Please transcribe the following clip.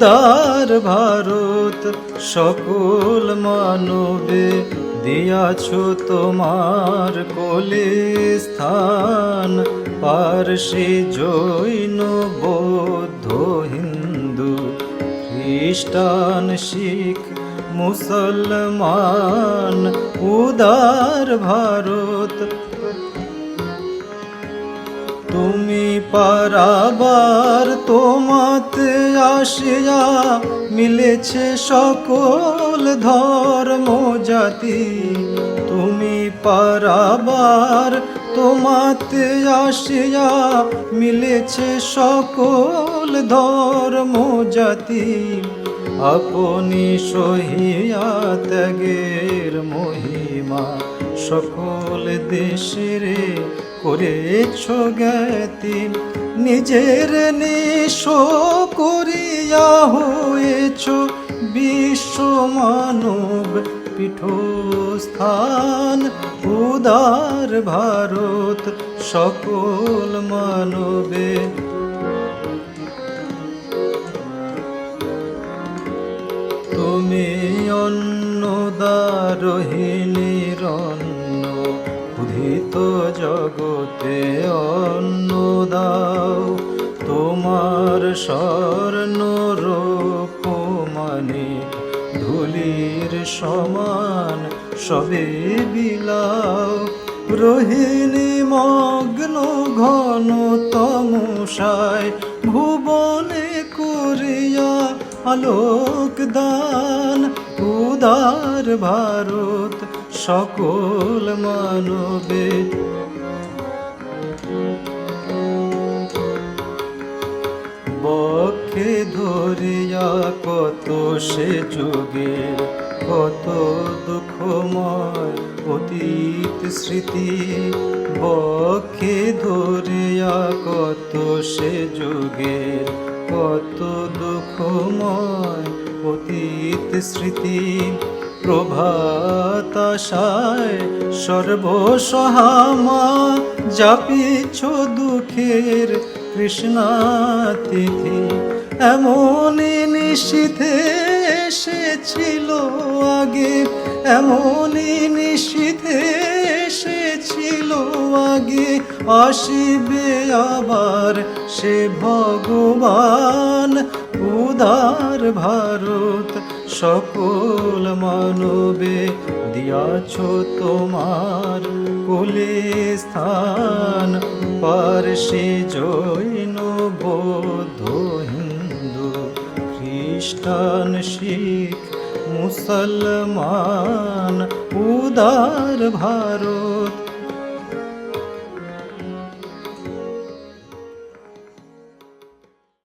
উদার ভারত সকল মানবে দিয়াছ তোমার কোলে স্থান। পারসী জৈন বৌদ্ধ হিন্দু খ্রিস্টান শিখ মুসলমান উদার ভারত। তুমি পারাবার তোমাতে আসিয়া মিলেছে সকল ধর্ম জাতি। তুমি পারাবার তোমাতে আসিয়া মিলেছে সকল ধর্ম জাতি। আপনি সহিয়া ত্যাগের মহিমা সকল দেশের করেছ জ্ঞাতি। নিজের নিঃস্ব করিয়া হয়েছ বিশ্ব মানব পীঠস্থান। উদার ভারত সকল মানবে তুমি অন্নদারোহিণীর অন্ন ক্ষুধিত জগতে অন্ন দাও। তোমার স্বর্ণ রূপ মানিক ধুলির সমান সবে বিলাও। রোহিণী মগ্ন ঘন তমসায় ভুবনে করিয়া আলোক দান। উদার ভারত সকল মানবে বক্ষে ধরিয়া কত সে যুগের কত দুঃখময় অতীত স্মৃতি। বক্ষে ধরিয়া কত সে যুগের কত দুঃখময় অতীত স্মৃতি। প্রভাত আশায় সর্বসহামা জাপিছ দুঃখের কৃষ্ণাতিথি। এমনই নিশীথে এসেছিল আগে, এমনই নিশীথে এসেছিল আগে। আসিবে আবার সে ভগবান। উদার ভারত সকল মানবে দিয়াছ তোমার কোলে স্থান। পারসী জৈন বৌদ্ধ হিন্দু খ্রিস্টান শিখ মুসলমান উদার ভারত